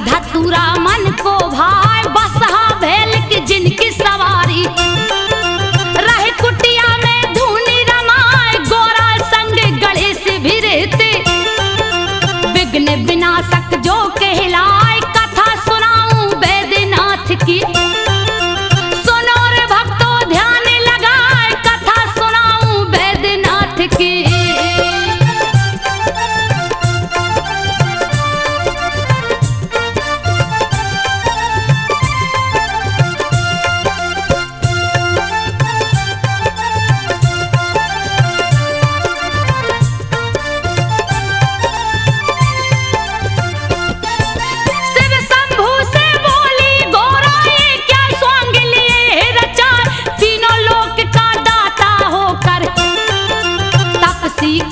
धतूरा मन को भाई बसहा भेल की जिनकी सवारी रहे कुटिया में धूनी रमाए गोरा संग गणेश भी रहते विघ्न विनाशक जो कहलाए कथा सुनाऊं बैद्यनाथ की सुनो रे भक्तों ध्यान लगाए कथा सुनाऊं बैद्यनाथ की।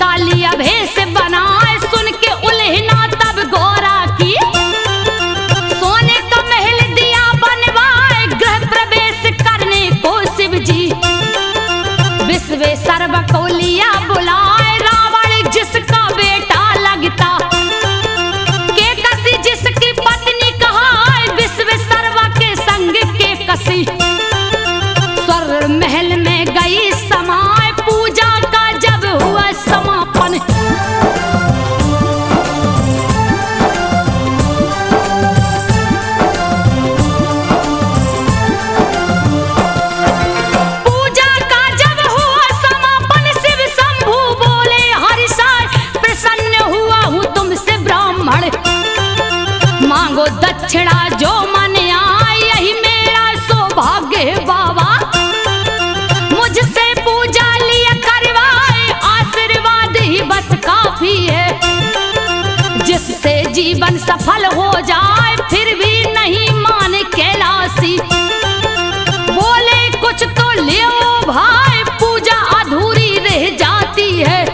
कालिया भेष बनाए सुन के उल्हना तब गोरा की सोने का महल दिया बनवाए गृह प्रवेश करने को शिव जी विश्वेश्वर को लिया बुलाए रावण जिसका बेटा लगता के कसी जिसकी पत्नी कहाए विश्वेश्वर के संग के कसी स्वर्ग महल में गई समाए पूजा का जब हुआ समापन पूजा का जब हुआ समापन शिव शंभू बोले हरिशाय प्रसन्न हुआ हूँ तुमसे ब्राह्मण मांगो दक्षिणा जो मन आए यही मेरा सौभाग्य है बाबा मुझसे पूजा लिया करवाए आशीर्वाद ही बस काफी है जिससे जीवन सफल हो जाए फिर भी नहीं माने कैलाशी बोले कुछ तो ले भाई पूजा अधूरी रह जाती है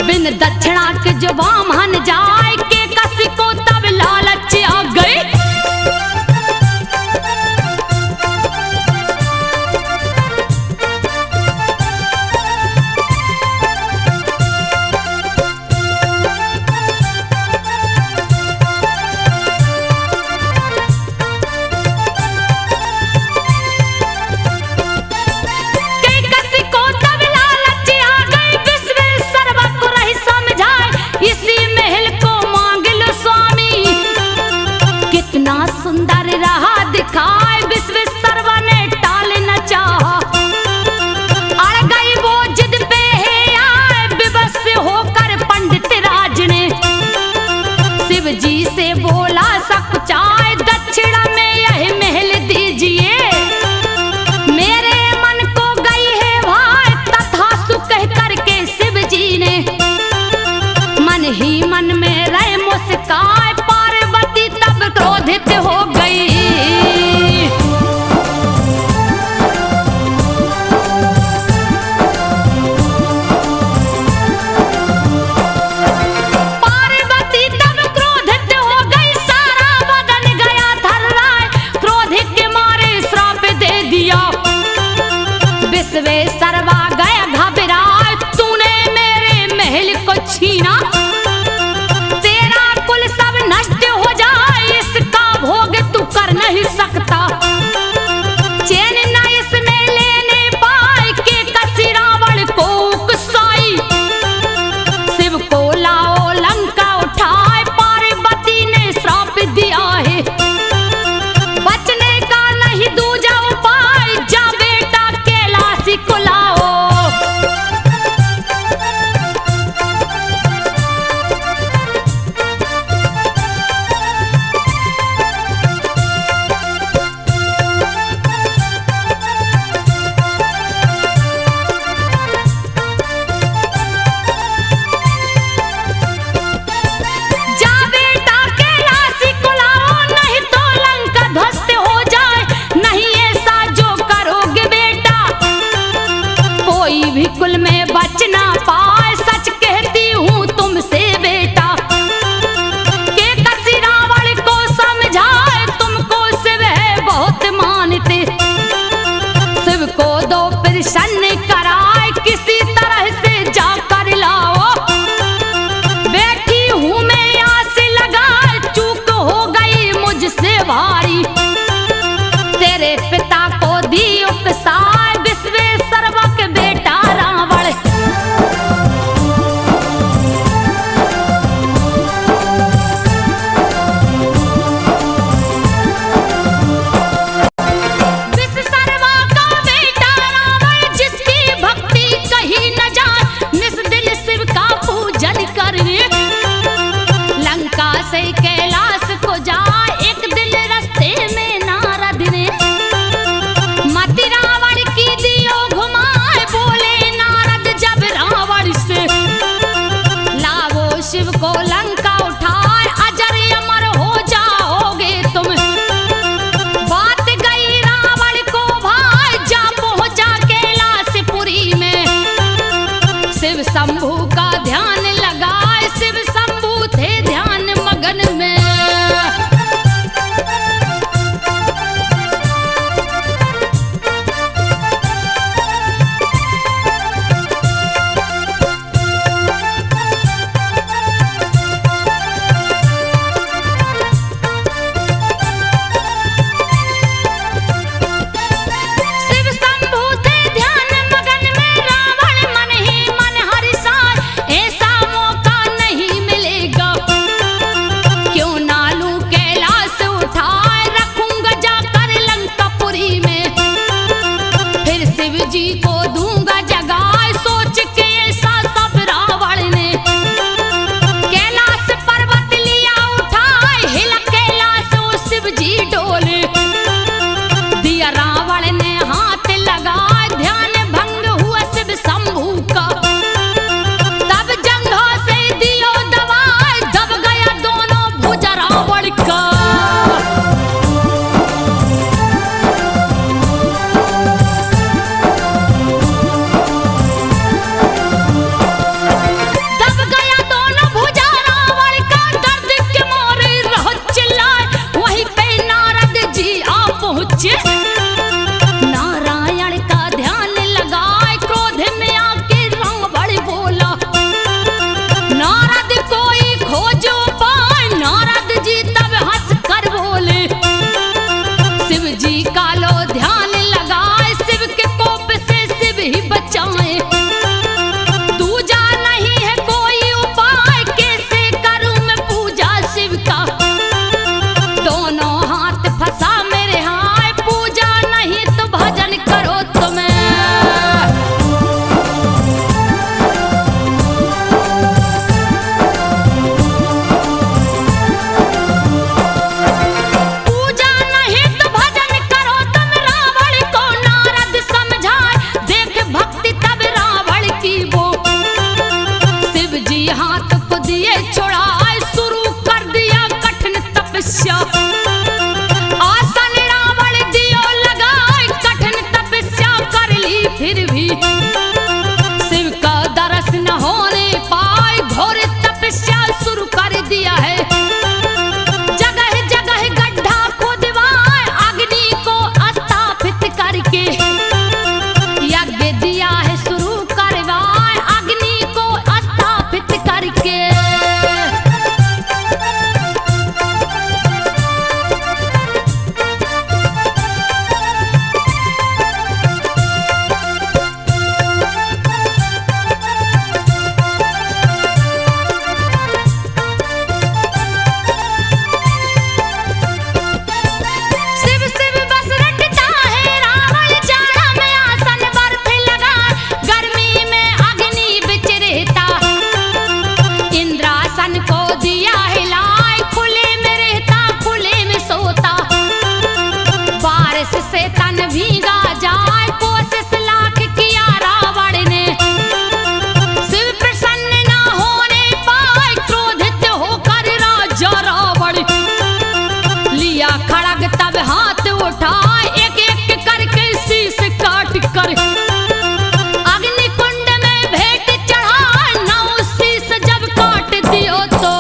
बिन दक्षिणा के जो बामन जाए के कसी को तब लालच आ गई। सुंदर रहा दिखाए विश्वेश्वर ने टाल न चाहा अड़ गई वो जिद पे है आए विवश होकर पंडित राज ने शिव जी से बोला सब चाहे दक्षिणा में यह महल दीजिए मेरे मन को गई है भाई तथास्तु कह करके शिव जी ने मन ही मन में रहे मुस्काए पार्वती तब क्रोधित हो गई। विश्वेश्वरवा गया घबराए, तूने मेरे महल को छीना, तेरा कुल सब नष्ट हो जाए, इसका भोग तू कर नहीं सकता। चैन न इसमें लेने पाए के कसी रावण को उकसाई, शिव को लाओ लंका उठाए, पार्वती ने श्राप दिया है, बचने का नहीं दूजा उपाय, जा बेटा कैलाशी को लाओ। जा बेटा कैलाशी को लाओ, नहीं तो लंका ध्वस्त हो जाए, नहीं ऐसा जो करोगे बेटा कोई भी कुल में बच ना पाए, सच कहती हूँ तुमसे बेटा। के कसी रावण को समझाए, तुमको शिव है बहुत मानते, शिव को दो प्रसन्न कराए, किसी तरह से जाकर लाओ। बैठी हूँ मैं आस लगाए, चूक हो गई मुझसे भारी, तेरे पिता को दी उपसाय, विश्वेश्वरवा के बेटा रावण। विश्वेश्वरवा का बेटा रावण, जिसकी भक्ति कहीं न जाए, निस दिन शिव का पूजन करने लंका से कैलाश को जाए, एक दिन रास्ते में नारद ने मति रावण की दियो घुमाए, बोले नारद जब रावण से लावो शिव को लंका उठाए, अजर अमर हो जाओगे तुम। बात गई रावण को भाई, जा पहुंचा कैलाशपुरी में, शिव शंभू का ध्यान लगाए, शिव शंभू थे ध्यान मगन में। शिव शंभू थे ध्यान मगन में, रावण मन ही मन हरिसाए, ऐसा मौका नहीं मिलेगा, क्यों ना लूं कैलाश उठाए, रखूंगा जाकर लंकापुरी में, फिर शिव जी को दूंगा जगाए, सोच के ऐसा सब रावण ने कैलाश पर्वत लिया उठाए, हिला कैलाश वो शिव जी डोले, दिया रावण ने हाथ लगाए, ध्यान भंग हुआ शिव शंभू का, तब जंघों से दियो दबाए, दब गया दोनों भुजा रावण का। दब गया दोनों भुजा रावण का, दर्द के मारे रहो चिल्लाए, वहीं पे नारद जी आ पहुंचे, नारायण का ध्यान लगाए, क्रोध में आके रावण बोला, नारद कोई खोजो पाए, नारद जी तब हंस कर बोले, शिव जी का लो ध्यान लगाए, शिव के कोप से शिव ही बचाए, दूजा नहीं है कोई उपाय, कैसे करूं मैं पूजा शिव का, दोनों हाथ फंसा मेरे हाय, पूजा नहीं तो भजन करो तुम्हें। पूजा नहीं तो भजन करो बारिश से तन भीगा जाए, कोशिश लाख किया रावण ने, शिव प्रसन्न ना होने पाए, क्रोधित होकर राजा रावण लिया खड़ग तब हाथ उठाए, एक एक करके शीश काट कर अग्निकुंड में भेंट चढ़ाए, नौ शीश जब काट दियो तो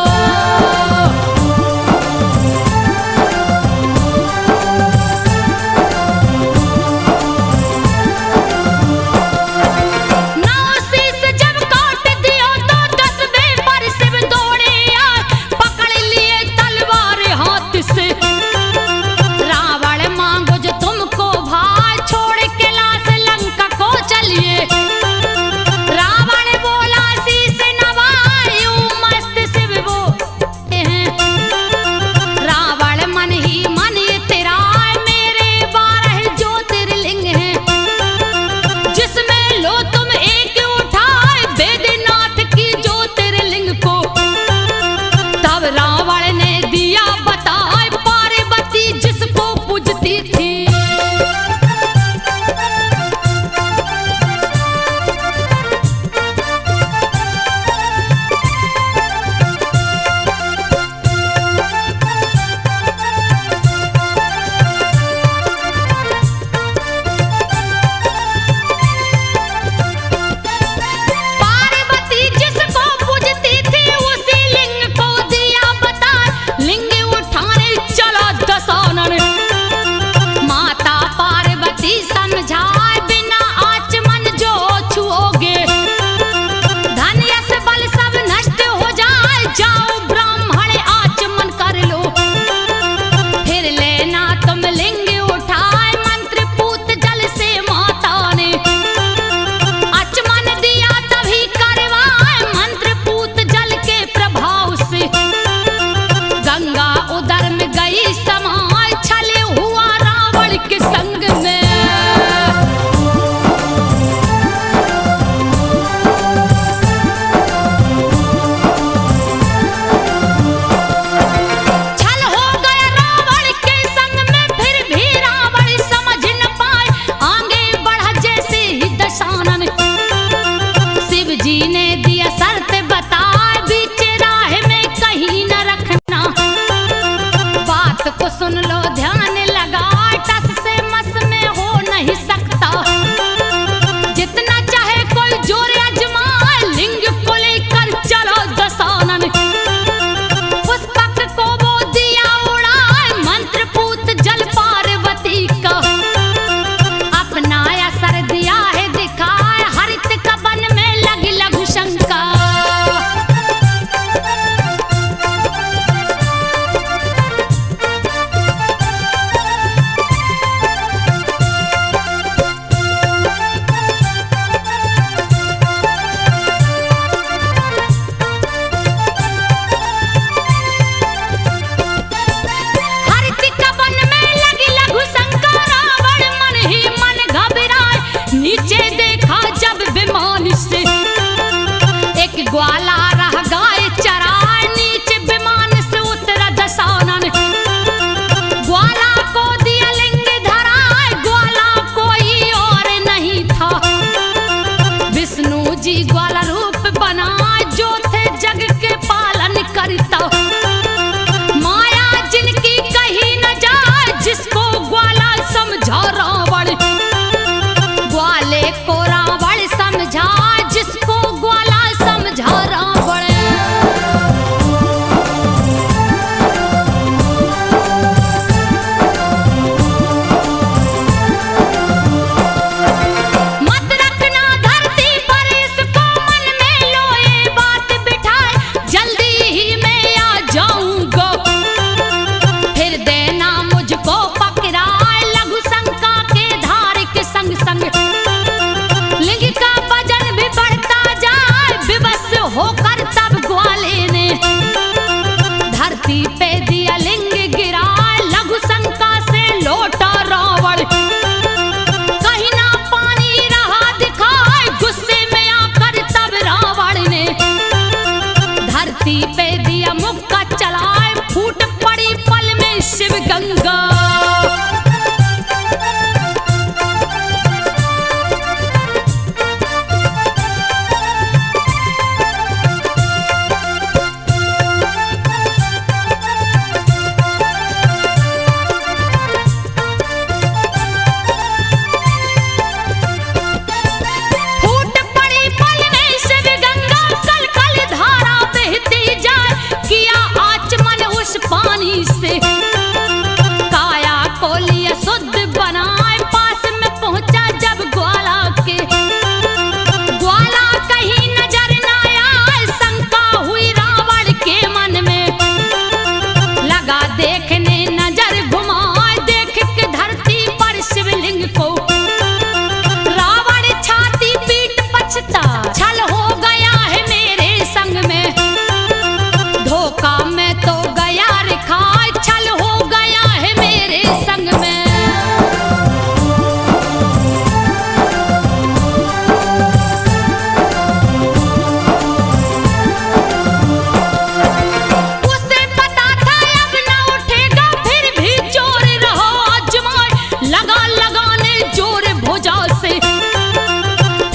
लगा लगाने जोर भुजा से,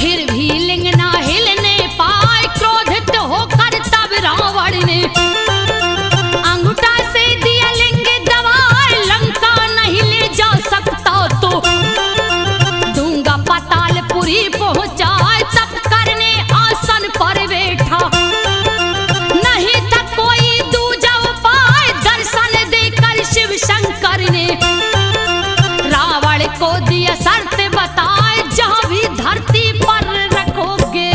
फिर भी लिंग ना हिलने पाए। क्रोधित होकर तब रावण ने अंगूठा से दिया लिंग दबाए, लंका नहीं ले जा सकता तो दूंगा पातालपुरी पहुंचाए। तब करने आसन पर बैठा, नहीं था कोई दूजा उपाय। दर्शन देकर शिव शंकर ने रावण को दिया शर्त बताए, जहां भी धरती पर रखोगे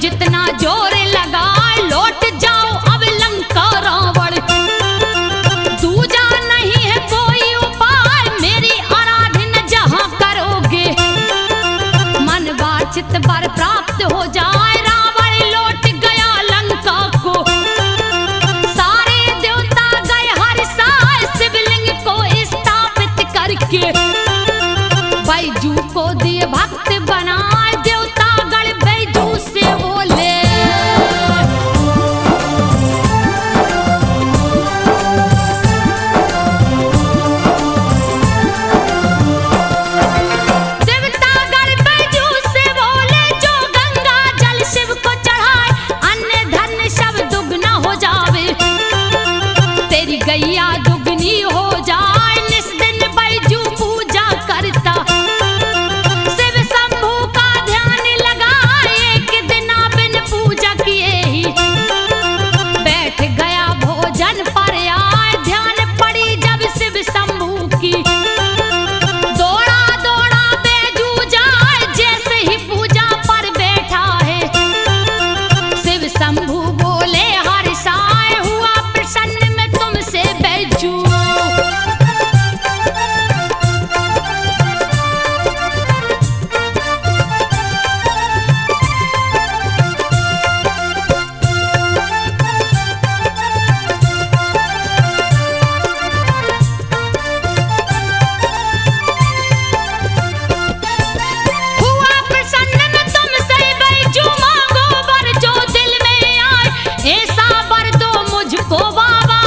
जितना जोर लगाए, लौट जाओ अब लंका रावण। दूजा नहीं है कोई उपाय, मेरी आराधना जहां करोगे मन वांछित वर प्राप्त हो जाए। रावण लौट गया लंका को, सारे देवता गए हर्षाए। शिवलिंग को स्थापित करके बैजू को दिए भक्त बनाए। देवता गण बैजू से बोले, देवता गण बैजू से बोले, जो गंगा जल शिव को चढ़ाए, अन्य धन सब दुगना हो जावे। तेरी गैया दुगनी हो जाए, निस दिन बैजू पूजा करता। शिव शंभू का ध्यान लगाए, एक दिन बिन पूजा किए ही बैठ गया भोजन पर आए। ध्यान पड़ी जब शिव शंभू की, दौड़ा दौड़ा बैजू जाए। जैसे ही पूजा पर बैठा है, शिव शंभू बोले हर्षाए, हुआ प्रसन्न मैं तुमसे बैजू। हुआ प्रसन्न मैं तुमसे बैजू, मांगो वर जो दिल में आए। ऐसा वर दो मुझको बाबा,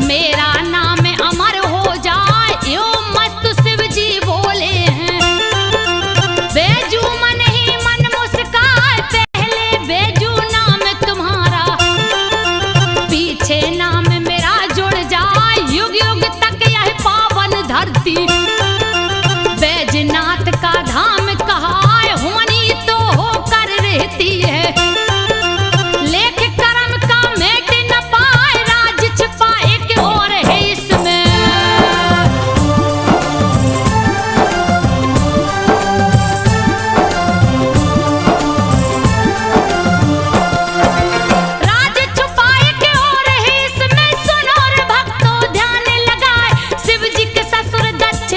मेरा नाम अमर हो जाए। यो मत शिव जी बोले हैं। बैजू मन ही मन मुस्काए, पहले बैजू नाम तुम्हारा, पीछे नाम मेरा जुड़ जाए। युग युग तक यह पावन धरती बैजनाथ का धाम कहाए। हुमनी तो होकर रहती है, लेख कर्म का मेट न पाए। राज छिपा एक और है इसमें, राज छुपा एक और है इसमें। सुनो रे भक्तों ध्यान लगाए, शिव जी के ससुर दक्ष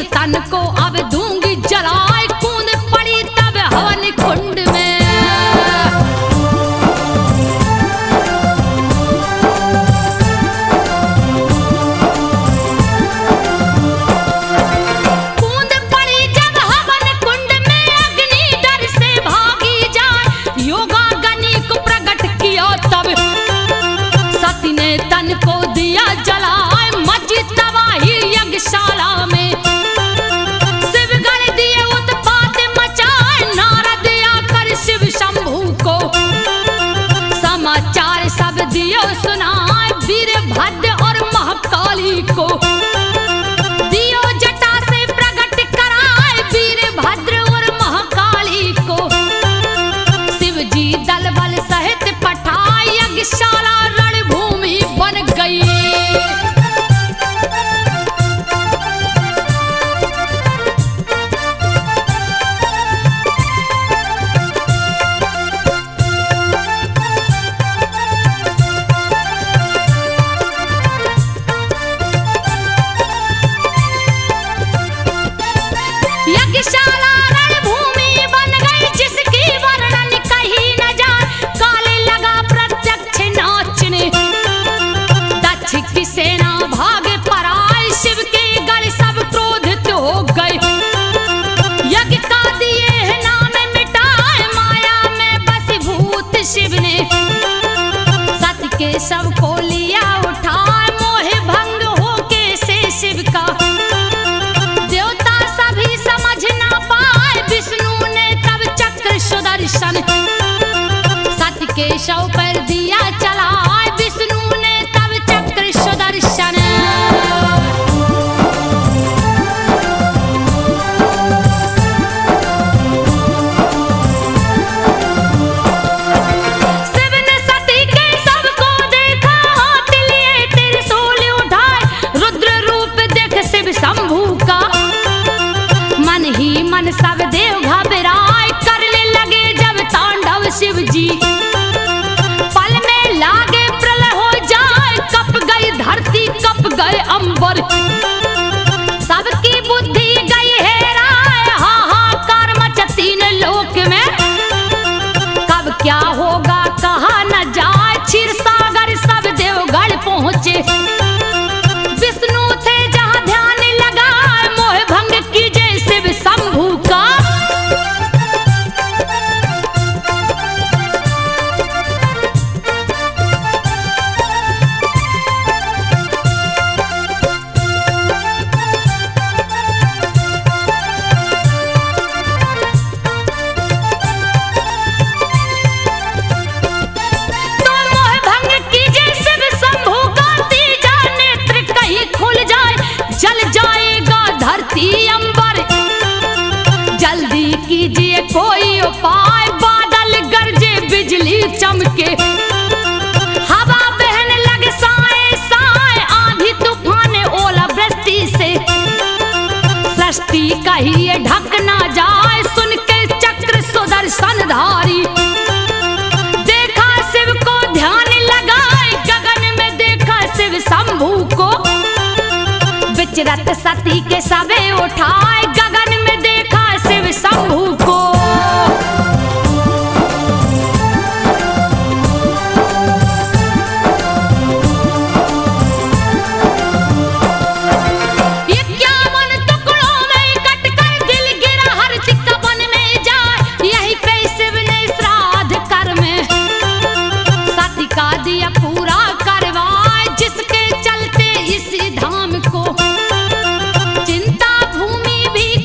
तन को अब दूंगी जलाए, कूद पड़ी तब हवन कुंड में। कूद पड़ी जब हवन कुंड में, अग्नि डर से भागी जाए, योगाग्नि को प्रकट किया तब सती ने तन को दिया जलाए, मची तबाही यज्ञशाला में। शिवगण दिए उत्पात मचाए, नारद आकर शिव शंभू को समाचार सब दियो सुनाए, वीरभद्र और महाकाली को दियो जटा से प्रकट कराए, वीरभद्र और महाकाली को शिव जी दल बल सहित पठाए, यज्ञशाला रणभूमि बन गई। यज्ञशाला रणभूमि बन गई, जिसकी वर्णन कही न जाए, काले लगा प्रत्यक्ष नाचने, दक्ष की सेना भाग पराई, शिव के गढ़ सब क्रोधित हो गए, यज्ञ का दिए नाम मिटाए, माया में बसीभूत शिव ने सत के शव को लिया उठाए, मोह भंग होके से शिव का देवता सभी समझ ना पाए, विष्णु ने तब चक्र सुदर्शन सत्य के शव पर दिया चलाए, विष्णु ने तब चक्र सुदर्शन। शिव ने सती के शव को देखा, हाथ लिए त्रिशूल उठाए, रुद्र रूप देख शिव शंभू का मन ही मन सब देव घबराए, करने लगे जब तांडव शिव जी, पल में लागे प्रलय हो जाए, कप गई धरती कप गए अंबर, सबकी बुद्धि गई हेराए, हाहाकार मचा तीन लोक में, कब क्या होगा कहा न जाए, क्षीर सागर सब देवगढ़ पहुंचे, विष्णु थे जहां ध्यान लगाए, मोह भंग कीजे शिव शंभू का। तो मोह भंग कीजे शिव शंभू का, तीजा नेत्र कहीं खुल जाए, जल जाएगा धरती अंबर, जल्दी कीजिए कोई उपाय, बादल गरजे बिजली चमके, हवा बहने लगे साए साए, आंधी तूफान ओला वृष्टि से, सृष्टि कहिए ढक ना जाए, सुन के चक्र सुदर्शन धारी, देखा शिव को ध्यान लगाए, गगन में देखा शिव शंभू को, विचरत सती के सवे उठाए, गगन में देखा शिव शंभू को। चिंता भूमि भी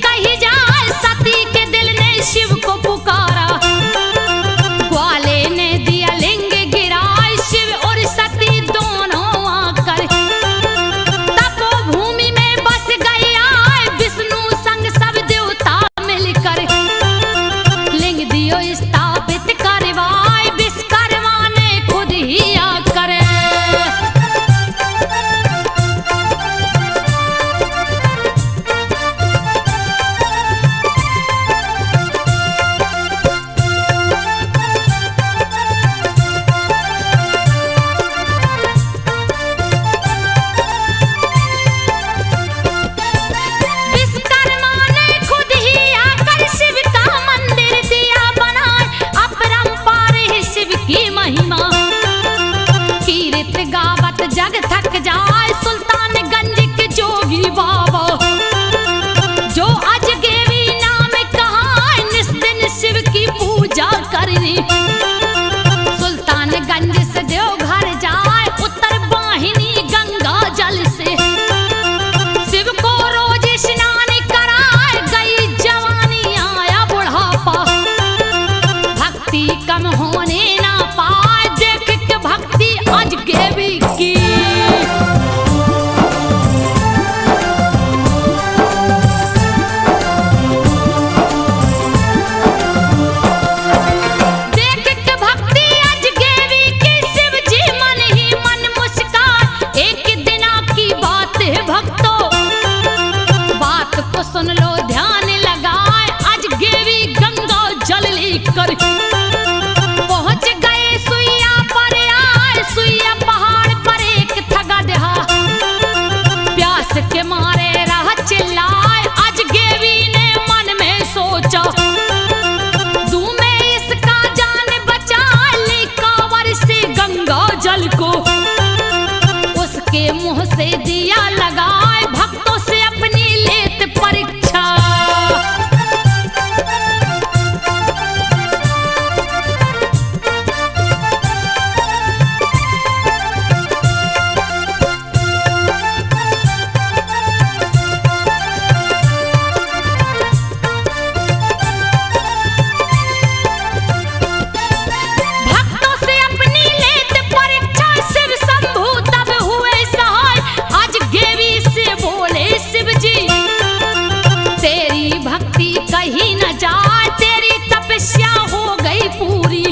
तपस्या हो गई पूरी।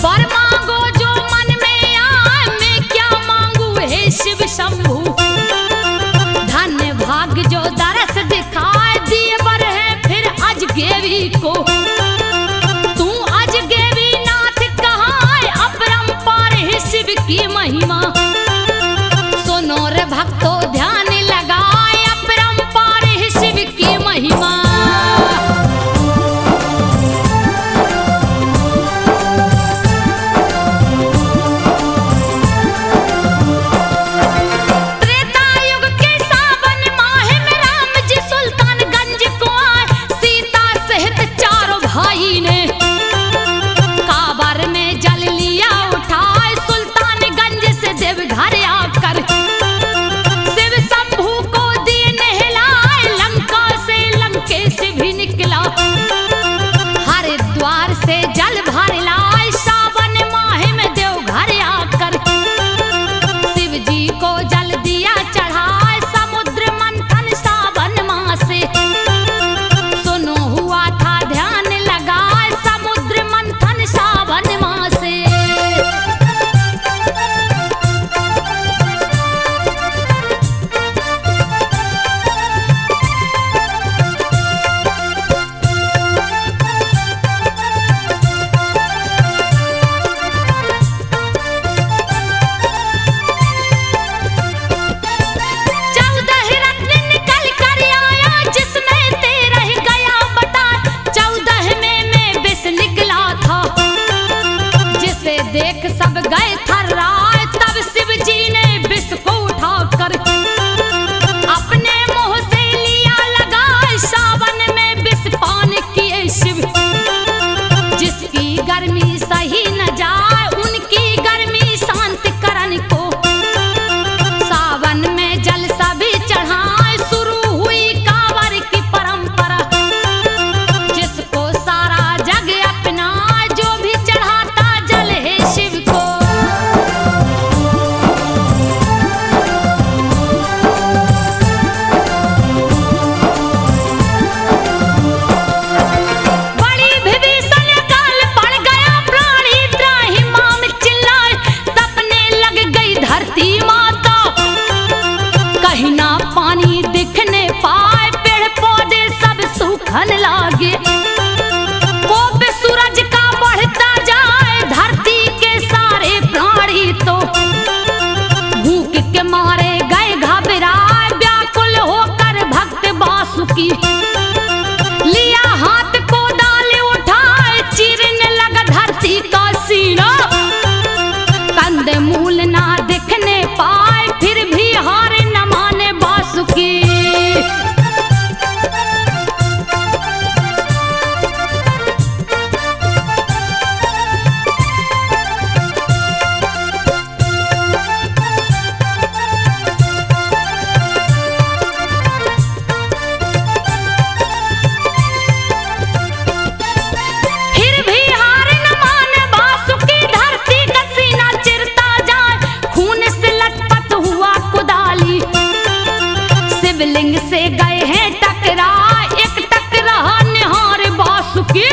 वर मांगो जो मन में आए, मैं क्या मांगू हे शिव शंभू। धन्य भाग्य जो दरस दिखाए, दिए वर है फिर अजगेवी को। तू अजगेवी नाथ कहाँ, अपरंपार है शिव की महिमा। सुनो रे भक्तों ध्यान लगाए, अपरंपार है शिव की महिमा। देख सब गए थर्राए, तब शिव जी ने विष को उठाकर अपने मुंह से लिया लगाए। सावन में विष पान किए शिव, जिसकी गर्मी सही न जाए, उनकी गर्मी शांत करन को। सावन में जल सभी चढ़ाए, शुरू हुई कांवर की परंपरा। जिसको सारा जग अपनाए, जो भी चढ़ाता जल है शिव को। बड़ी विभीषण काल पड़ गया, प्राणी त्राहि माम चिल्लाए। तपने लग गई धरती माता, कहीं ना पानी दिखने पाए। पेड़ पौधे सब सूखन लागे, कोप सूरज का बढ़ता जाए। धरती के सारे प्राणी तो भूख के मारे गए घबराए। व्याकुल होकर भक्त वासुकी लिया हाथ को डाल उठाए। चीरने लगा धरती का सीना, कंद मूल ना दिखने पाए। फिर भी हार न माने वासुकी। फिर भी हार न माने वासुकी, धरती का सीना चिरता जाए। खून से लटपट हुआ कुदाली, शिवलिंग से गए हैं टकरा। एक टकरा निहार वासुकी,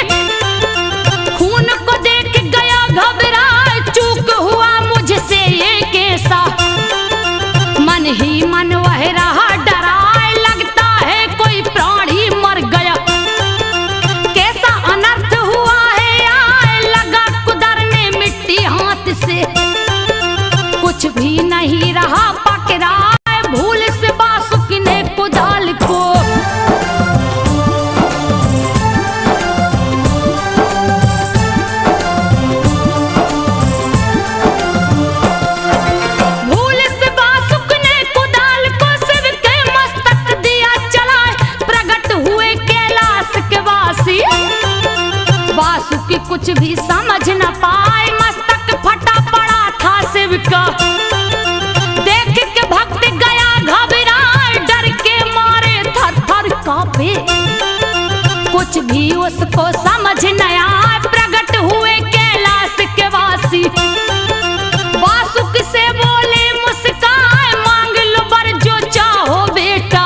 खून को देख गया घबराए। चूक हुआ मुझसे ये कैसा, मन ही मन वह रहा डराए। लगता है कोई प्राणी मर गया, कैसा अनर्थ हुआ है आए। लगा कुदरने मिट्टी हाथ से, कुछ भी नहीं रहा पकड़ाए। भूल से वासुकी ने कुदाल को भूल से वासुकी ने कुदाल को शिव के मस्तक दिया चलाए। प्रकट हुए कैलाश के वासी, वासुकी कुछ भी समझ न पाए। मस्तक फटा पड़ा था शिव का, देख के भक्त गया घबराए। डर के मारे थर थर कांपे, कुछ भी उसको समझ न आए। प्रकट हुए कैलाश के वासी, वासुकी से बोले मुस्काए। मांग लो वर जो चाहो बेटा,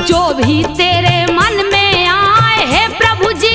जो भी तेरे मन में आए। हे प्रभु जी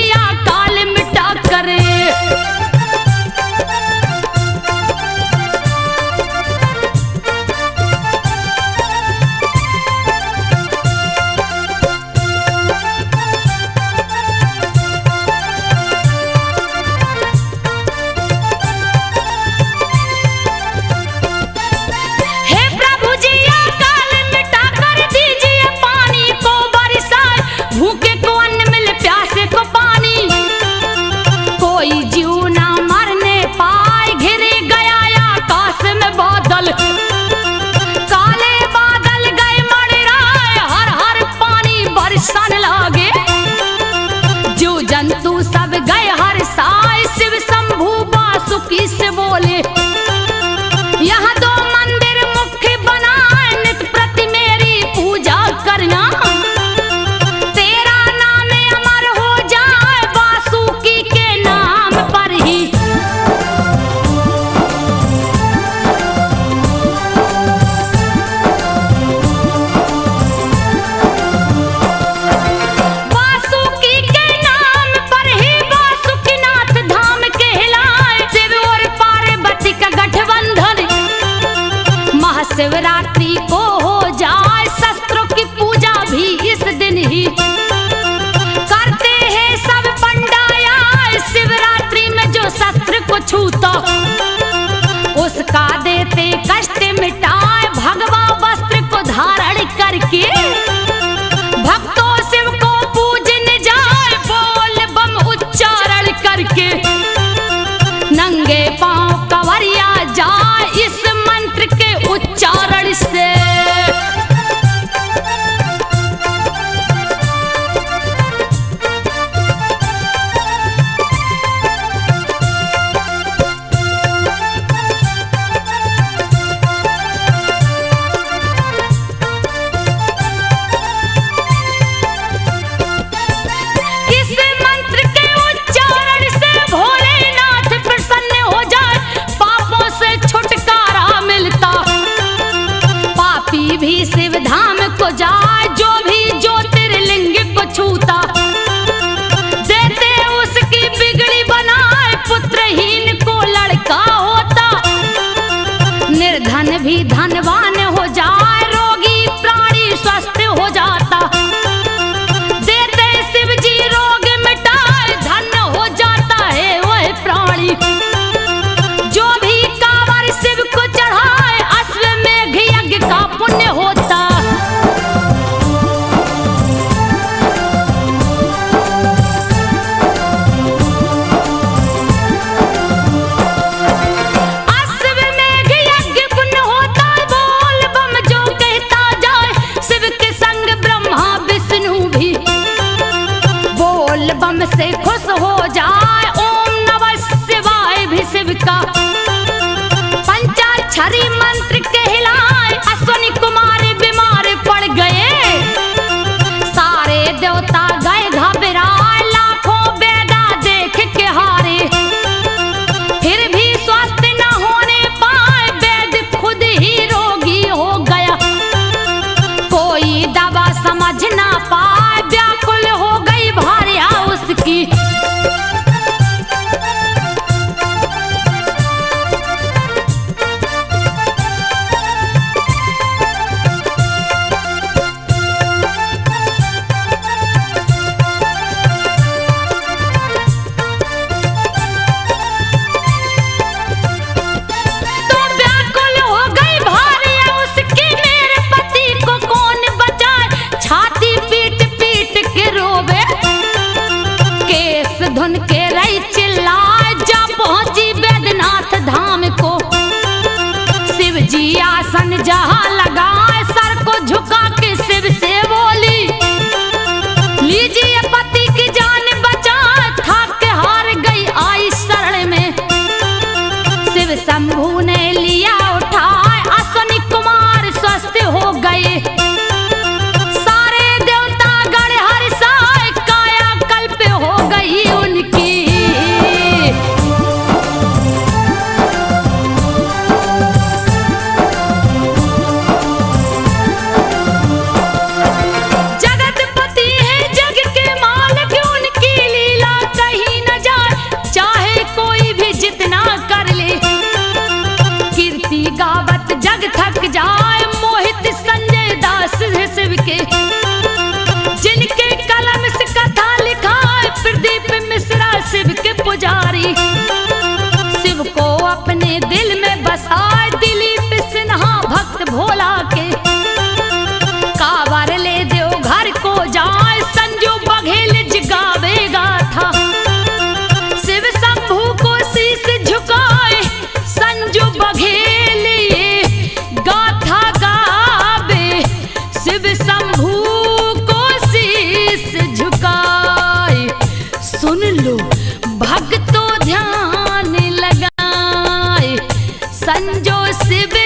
छूता, उसका देते कष्ट मिटाए भगवा वस्त्र को धारण करके। भक्तों शिव को पूजने जाए बोल बम उच्चारण करके। नंगे पांव कंवरिया जाए इस मंत्र के उच्चारण से। भी शिव धाम को जाए जो भी ज्योतिर्लिंग को छूता, देते उसकी बिगड़ी बनाए पुत्रहीन को लड़का होता। निर्धन भी धनवान हो जाए रोगी प्राणी स्वस्थ हो जाता, देते शिव जी रोग मिटाए धन हो जाता है वह प्राणी। जो भी कांवर शिव को चढ़ाए अश्वमेघ यज्ञ का पुण्य होता। अश्वमेघ यज्ञ पुण्य होता, बोल बम जो कहता जाए शिव के संग ब्रह्मा विष्णु भी बोल बम से खुश हो जाए। ओम नमः शिवाय भी शिव का पंचाक्षरी मंत्र कहलाए। अश्वनी कुमार बीमार पड़ गए, सारे देवता गए घबराए, लाखों वेदा देख के हारे। फिर भी स्वस्थ न होने पाए, वेद खुद ही रोगी हो गया। कोई दवा समझ ना पाए, व्याकुल हो गई भार्या उसकी। धुन के रही चिल्लाए जा पहुंची बैद्यनाथ धाम को। शिव जी आसन जहां लगाए सर को झुका के शिव से बोली, लीजिए पति की जान बचा, थक हार गई आई शरण में। शिव शंभू ने लिया उठाए, अश्वनी कुमार स्वस्थ हो गए। जग थक जाए मोहित संजय दास शिव के, जिनके कलम से कथा लिखा प्रदीप मिश्रा शिव के पुजारी। शिव को अपने दिल में बसाए दिलीप सिन्हा भक्त भोला के। कांवर ले देव घर को जाए संजू बघेल जगावेगा था। शिव शंभू को शीश झुकाए संजू बघेल गाथा गावे। शिव शंभू को शीश झुकाए, सुन लो भक्तों ध्यान लगाए। संजो शिव